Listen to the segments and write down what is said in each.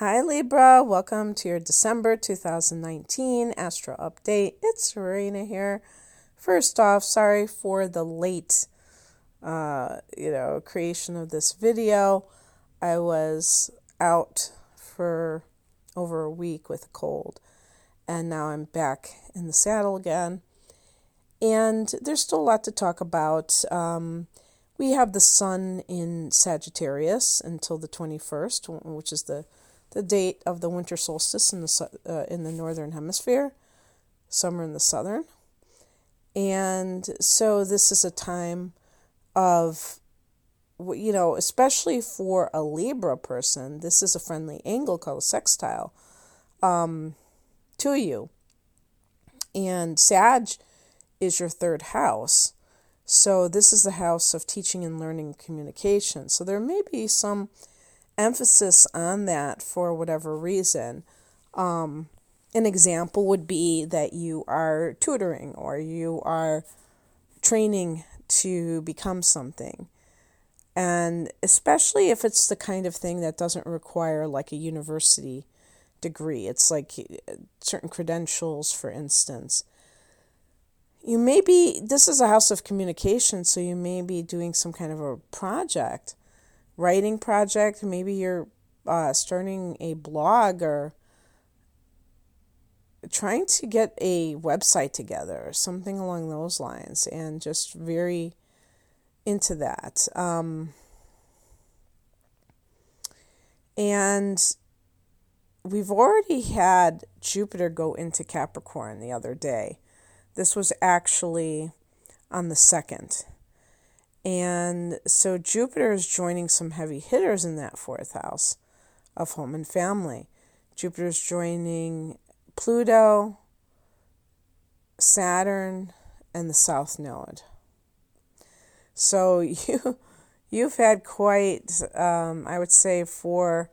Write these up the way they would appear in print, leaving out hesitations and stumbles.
Hi Libra, welcome to your December 2019 Astro Update. It's Serena here. First off, sorry for the late, creation of this video. I was out for over a week with a cold, and now I'm back in the saddle again. And there's still a lot to talk about. We have the sun in Sagittarius until the 21st, which is the date of the winter solstice in the northern hemisphere, summer in the southern. And so this is a time of, especially for a Libra person, this is a friendly angle called a sextile to you. And Sag is your third house. So this is the house of teaching and learning and communication. So there may be some emphasis on that for whatever reason. An example would be that you are tutoring or you are training to become something. And especially if it's the kind of thing that doesn't require like a university degree. It's like certain credentials, for instance. This is a house of communication, so you may be doing some kind of a project. Writing project, maybe you're starting a blog or trying to get a website together or something along those lines, and just very into that. And we've already had Jupiter go into Capricorn the other day. This was actually on the 2nd. And so Jupiter is joining some heavy hitters in that 4th house of home and family. Jupiter is joining Pluto, Saturn, and the South Node. So you've had quite, I would say for,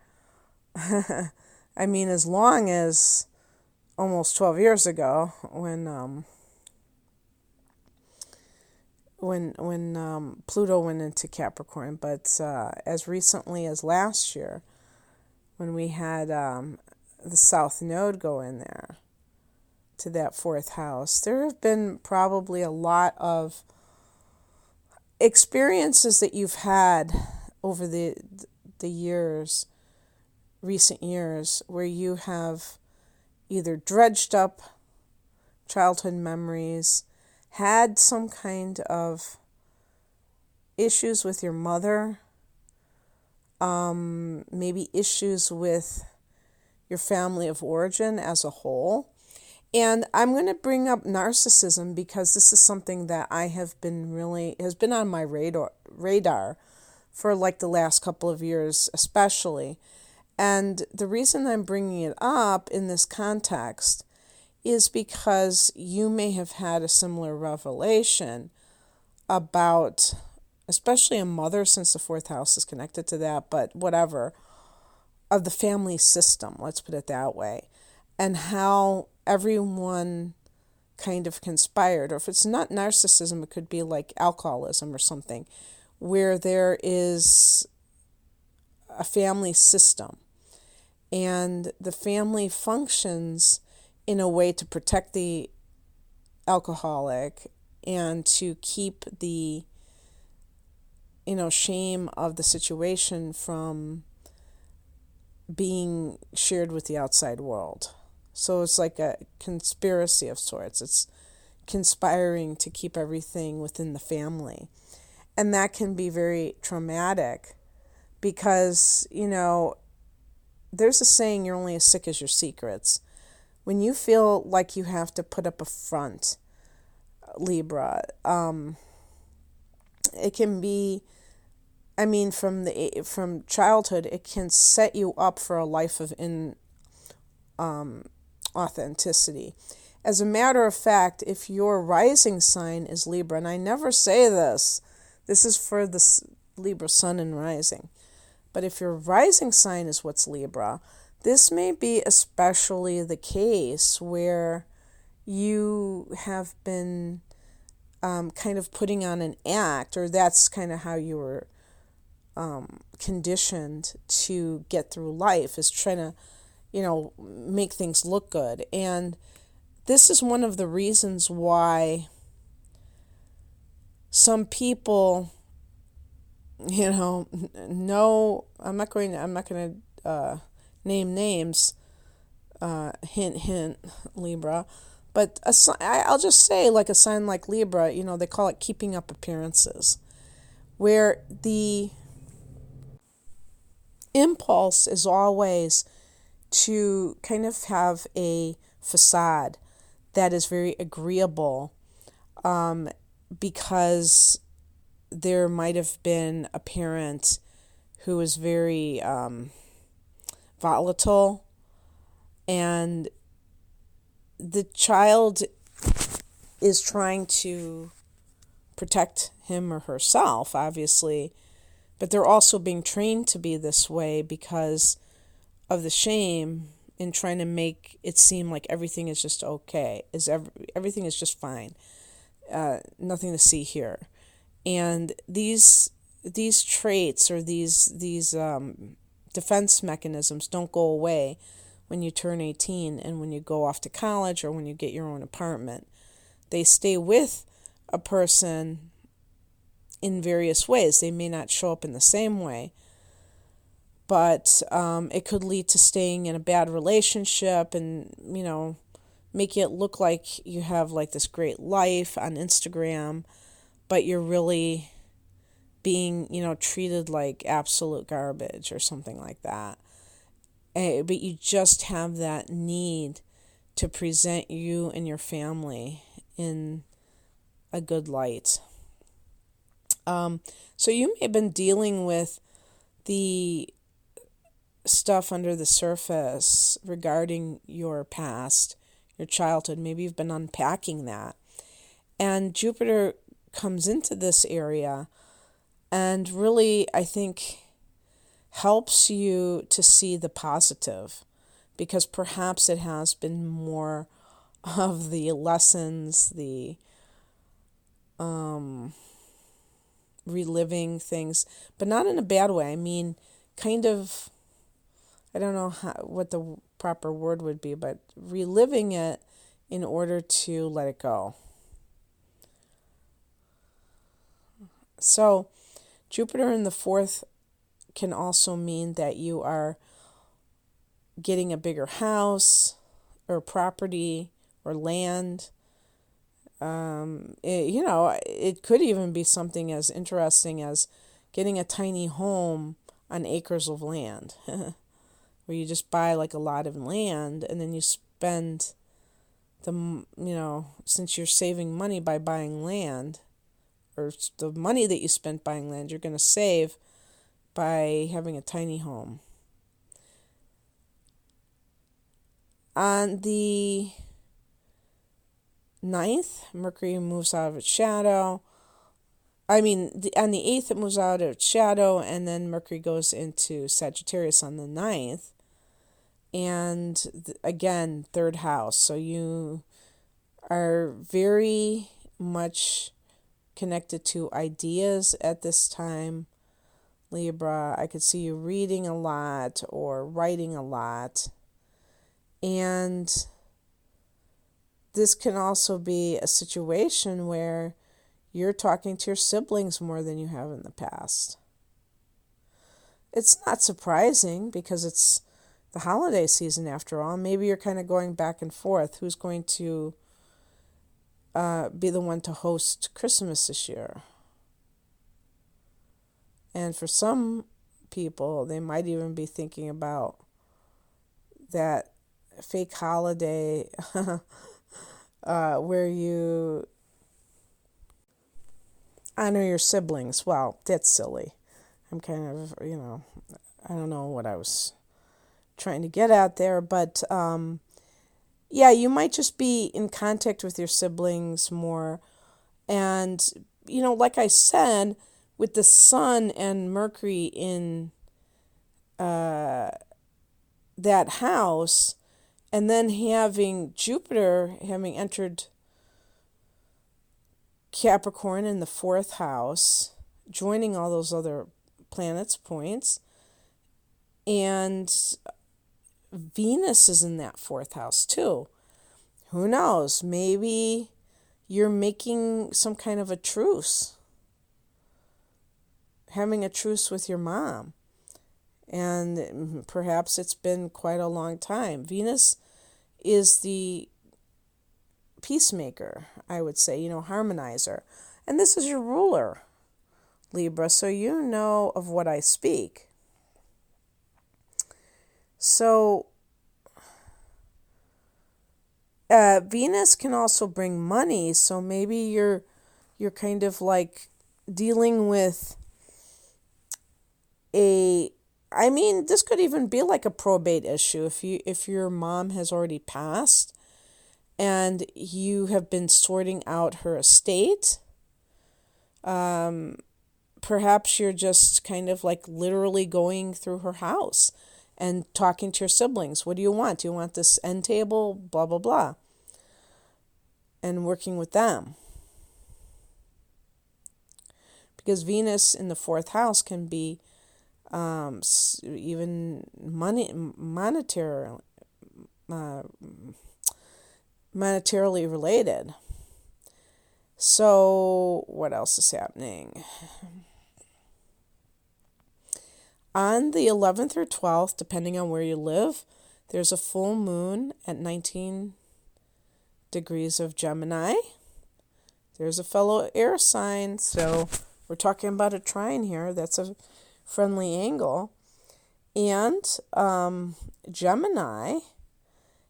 as long as almost 12 years ago when Pluto went into Capricorn, but as recently as last year, when we had the South Node go in there to that 4th house, there have been probably a lot of experiences that you've had over the years, recent years, where you have either dredged up childhood memories, had some kind of issues with your mother, maybe issues with your family of origin as a whole. And I'm going to bring up narcissism because this is something that has been on my radar for like the last couple of years especially. And the reason I'm bringing it up in this context is because you may have had a similar revelation about, especially a mother, since the 4th house is connected to that, but whatever, of the family system, let's put it that way, and how everyone kind of conspired. Or if it's not narcissism, it could be like alcoholism or something, where there is a family system and the family functions in a way to protect the alcoholic and to keep the shame of the situation from being shared with the outside world. So it's like a conspiracy of sorts. It's conspiring to keep everything within the family. And that can be very traumatic because, there's a saying, you're only as sick as your secrets. When you feel like you have to put up a front, Libra, it can be, from childhood, it can set you up for a life of authenticity. As a matter of fact, if your rising sign is Libra, and I never say this is for the Libra sun and rising, but if your rising sign is what's Libra, this may be especially the case where you have been kind of putting on an act, or that's kind of how you were conditioned to get through life, is trying to, make things look good. And this is one of the reasons why some people, no, I'm not going to name names, hint, hint, Libra, but I'll just say, like a sign like Libra, they call it keeping up appearances, where the impulse is always to kind of have a facade that is very agreeable, because there might have been a parent who was very volatile, and the child is trying to protect him or herself, obviously, but they're also being trained to be this way because of the shame in trying to make it seem like everything is just okay, everything is just fine, nothing to see here. And these traits, or these defense mechanisms, don't go away when you turn 18 and when you go off to college or when you get your own apartment. They stay with a person in various ways. They may not show up in the same way, but it could lead to staying in a bad relationship and, make it look like you have like this great life on Instagram, but you're really being, treated like absolute garbage or something like that. But you just have that need to present you and your family in a good light. So you may have been dealing with the stuff under the surface regarding your past, your childhood. Maybe you've been unpacking that. And Jupiter comes into this area and really, I think, helps you to see the positive, because perhaps it has been more of the lessons, the reliving things, but not in a bad way. I mean, kind of, I don't know what the proper word would be, but reliving it in order to let it go. So Jupiter in the fourth can also mean that you are getting a bigger house or property or land. It could even be something as interesting as getting a tiny home on acres of land, where you just buy like a lot of land and then you spend since you're saving money by buying land, or the money that you spent buying land, you're going to save by having a tiny home. On the 9th, Mercury moves out of its shadow. On the 8th, it moves out of its shadow, and then Mercury goes into Sagittarius on the 9th. And again, third house. So you are very much connected to ideas at this time, Libra. I could see you reading a lot or writing a lot. And this can also be a situation where you're talking to your siblings more than you have in the past. It's not surprising because it's the holiday season after all. Maybe you're kind of going back and forth. Who's going to be the one to host Christmas this year? And for some people, they might even be thinking about that fake holiday where you honor your siblings. Well, that's silly. I'm kind of, I don't know what I was trying to get at there, but you might just be in contact with your siblings more. And, like I said, with the Sun and Mercury in that house, and then having Jupiter having entered Capricorn in the fourth house, joining all those other planet's points. And Venus is in that fourth house too. Who knows? Maybe you're making some kind of a truce, having a truce with your mom. And perhaps it's been quite a long time. Venus is the peacemaker, I would say, harmonizer. And this is your ruler, Libra, so you know of what I speak. So, Venus can also bring money, so maybe you're kind of like dealing with this could even be like a probate issue if your mom has already passed and you have been sorting out her estate. Perhaps you're just kind of like literally going through her house and talking to your siblings. What do you want? Do you want this end table? Blah, blah, blah. And working with them. Because Venus in the fourth house can be even monetarily related. So what else is happening? On the 11th or 12th, depending on where you live, there's a full moon at 19 degrees of Gemini. There's a fellow air sign, so we're talking about a trine here. That's a friendly angle. And Gemini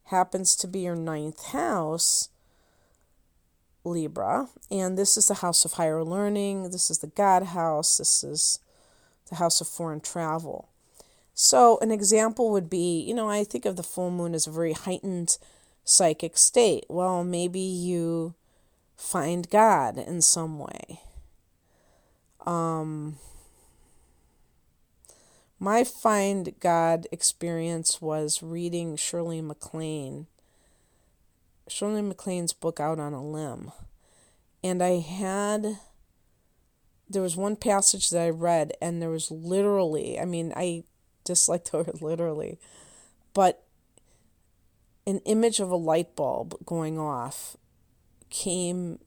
happens to be your 9th house, Libra. And this is the house of higher learning. This is the God house. This is the house of foreign travel. So an example would be, I think of the full moon as a very heightened psychic state. Well, maybe you find God in some way. My find God experience was reading Shirley MacLaine's book Out on a Limb. And there was one passage that I read, and there was literally, I dislike the word literally, but an image of a light bulb going off came.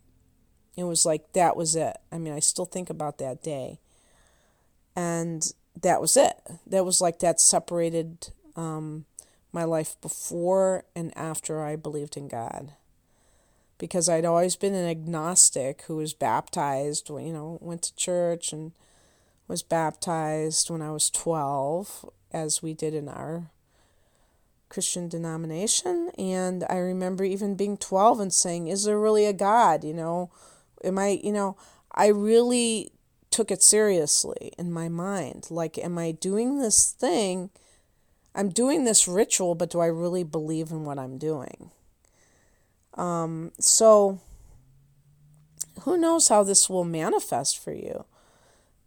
It was like, that was it. I still think about that day. And that was it. That was like that separated my life before and after I believed in God. Because I'd always been an agnostic who was baptized, went to church and was baptized when I was 12, as we did in our Christian denomination. And I remember even being 12 and saying, is there really a God? I really took it seriously in my mind. Like, am I doing this thing? I'm doing this ritual, but do I really believe in what I'm doing? So who knows how this will manifest for you?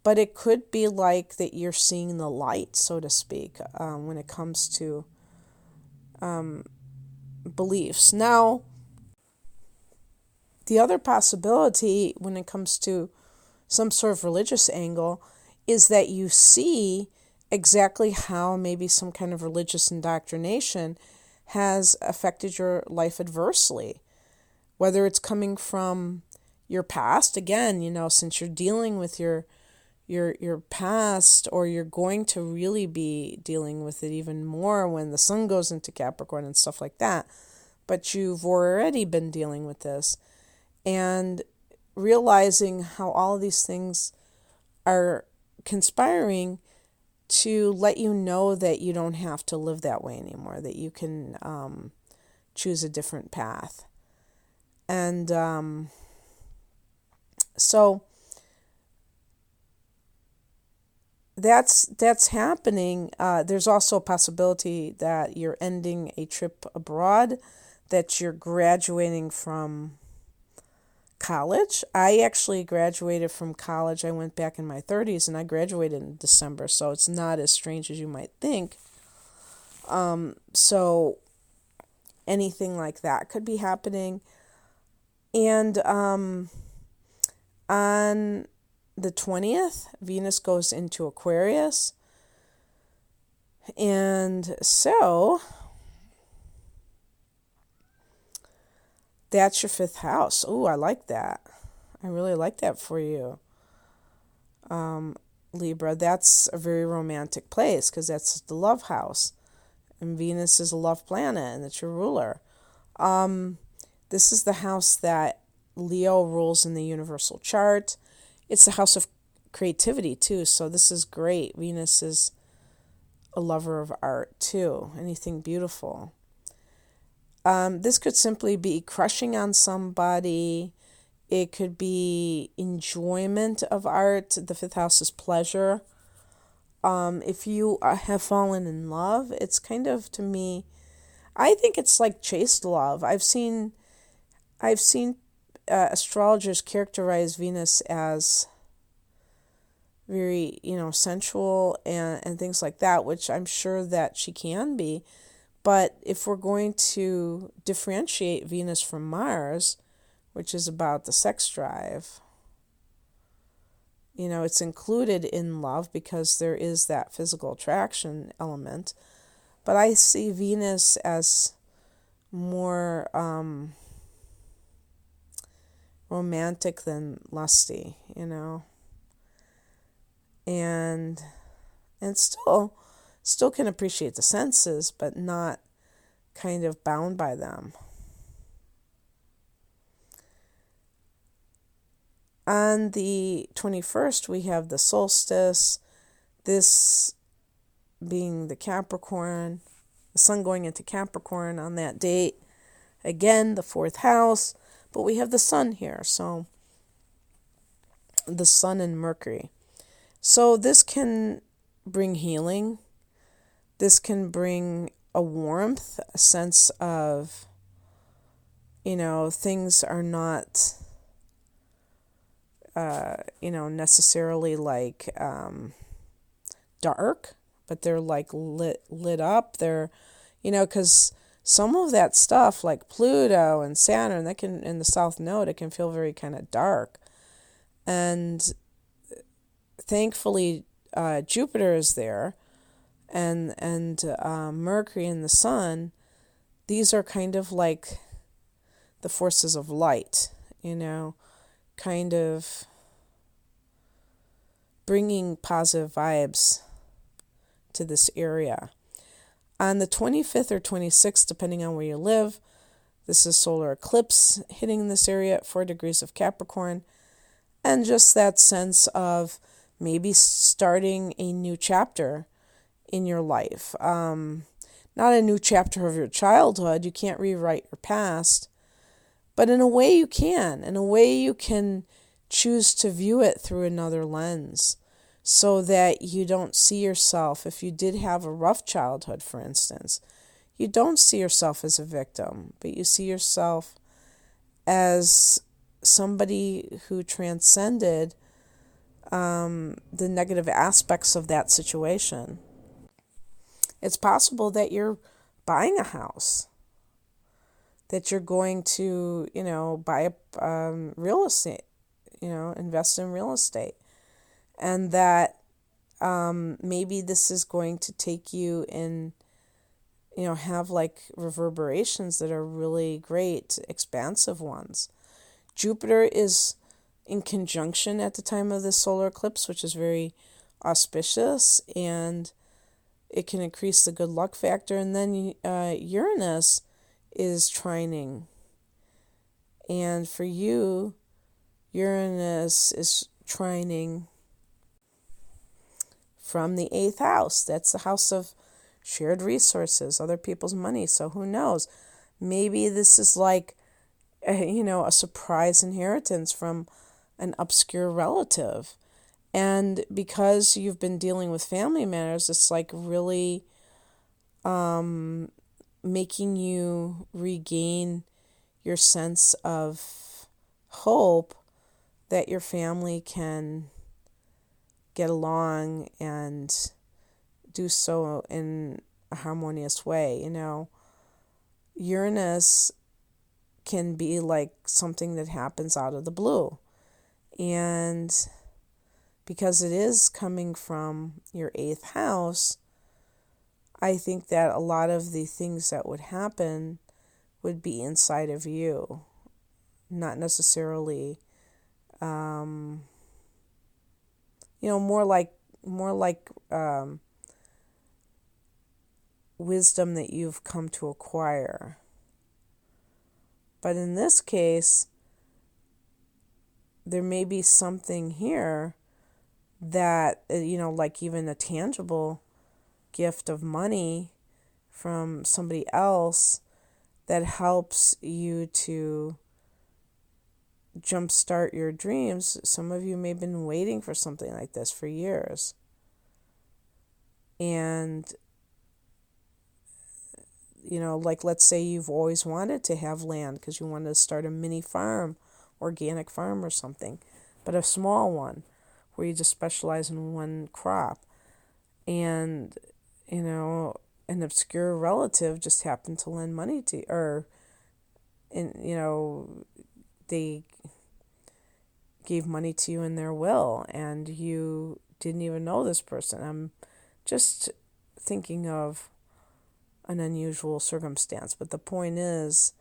But it could be like that you're seeing the light, so to speak, when it comes to beliefs. Now, the other possibility when it comes to some sort of religious angle is that you see exactly how maybe some kind of religious indoctrination has affected your life adversely. Whether it's coming from your past, again, since you're dealing with your past, or you're going to really be dealing with it even more when the sun goes into Capricorn and stuff like that. But you've already been dealing with this and realizing how all of these things are conspiring to let you know that you don't have to live that way anymore, that you can choose a different path. And so that's happening. There's also a possibility that you're ending a trip abroad, that you're graduating from college. I actually graduated from college. I went back in my 30s, and I graduated in December, so it's not as strange as you might think. So anything like that could be happening. And on the 20th, Venus goes into Aquarius. And so that's your 5th house. Oh, I like that. I really like that for you, Libra. That's a very romantic place because that's the love house. And Venus is a love planet, and it's your ruler. This is the house that Leo rules in the universal chart. It's the house of creativity, too, so this is great. Venus is a lover of art, too, anything beautiful. This could simply be crushing on somebody. It could be enjoyment of art. The 5th house is pleasure. If you have fallen in love, it's kind of, to me, I think it's like chaste love. I've seen astrologers characterize Venus as very, sensual and things like that, which I'm sure that she can be. But if we're going to differentiate Venus from Mars, which is about the sex drive, it's included in love because there is that physical attraction element. But I see Venus as more romantic than lusty, and still can appreciate the senses, but not kind of bound by them. On the 21st, we have the solstice, this being the Capricorn, the sun going into Capricorn on that date. Again, the 4th house, but we have the sun here, so the sun and Mercury. So this can bring healing. This can bring a warmth, a sense of, things are not, necessarily like dark, but they're like lit up. They're, because some of that stuff like Pluto and Saturn, that can, in the South Node, it can feel very kind of dark. And thankfully, Jupiter is there, and Mercury and the Sun. These are kind of like the forces of light, kind of bringing positive vibes to this area. On the 25th or 26th, depending on where you live, this is solar eclipse hitting this area at 4 degrees of Capricorn. And just that sense of maybe starting a new chapter in your life. Not a new chapter of your childhood. You can't rewrite your past. But in a way you can. In a way you can choose to view it through another lens so that you don't see yourself, if you did have a rough childhood, for instance, you don't see yourself as a victim, but you see yourself as somebody who transcended the negative aspects of that situation. It's possible that you're buying a house, that you're going to, buy real estate, invest in real estate, and that maybe this is going to take you in, have like reverberations that are really great, expansive ones. Jupiter is in conjunction at the time of this solar eclipse, which is very auspicious, and it can increase the good luck factor. And then Uranus is trining. And for you, Uranus is trining from the 8th house. That's the house of shared resources, other people's money. So who knows? Maybe this is like, a surprise inheritance from an obscure relative. And because you've been dealing with family matters, it's like really making you regain your sense of hope that your family can get along and do so in a harmonious way. Uranus can be like something that happens out of the blue. And because it is coming from your 8th house, I think that a lot of the things that would happen would be inside of you, not necessarily, more like wisdom that you've come to acquire. But in this case, there may be something here that, like even a tangible gift of money from somebody else that helps you to jumpstart your dreams. Some of you may have been waiting for something like this for years. And, like let's say you've always wanted to have land because you wanted to start a mini farm, organic farm or something, but a small one where you just specialize in one crop. And, an obscure relative just happened to lend money to you, or, they gave money to you in their will and you didn't even know this person. I'm just thinking of an unusual circumstance, but the point is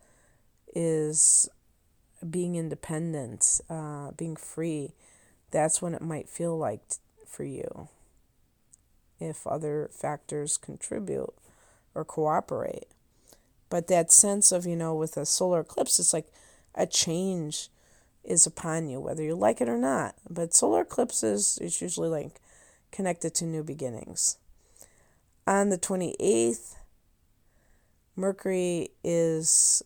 being independent, being free. That's when it might feel like for you, if other factors contribute or cooperate. But that sense of, with a solar eclipse, it's like a change is upon you, whether you like it or not. But solar eclipses is usually like connected to new beginnings. On the 28th, Mercury is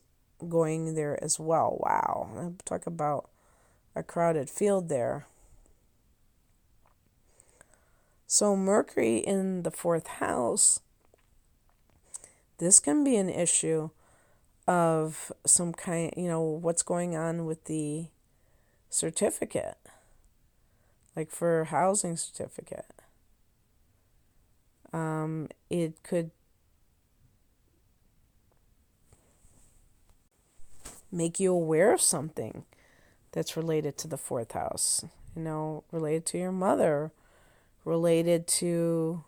going there as well. Wow. Talk about a crowded field there. So Mercury in the 4th house, this can be an issue of some kind, what's going on with the certificate, like for housing certificate. It could make you aware of something that's related to the 4th house, related to your mother, related to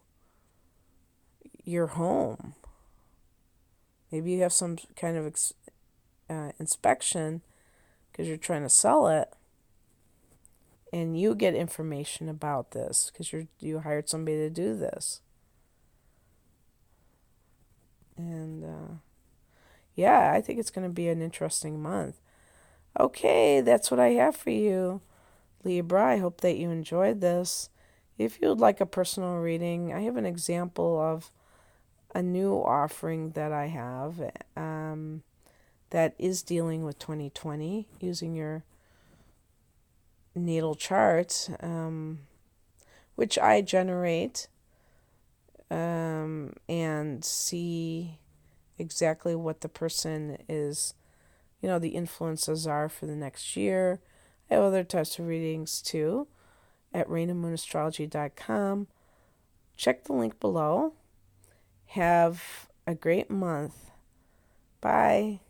your home. Maybe you have some kind of inspection because you're trying to sell it, and you get information about this because you hired somebody to do this. And I think it's going to be an interesting month. Okay, that's what I have for you, Libra. I hope that you enjoyed this. If you would like a personal reading, I have an example of a new offering that I have that is dealing with 2020 using your natal chart, which I generate and see exactly what the person is, the influences are for the next year. I have other types of readings too at rainandmoonastrology.com. Check the link below. Have a great month. Bye.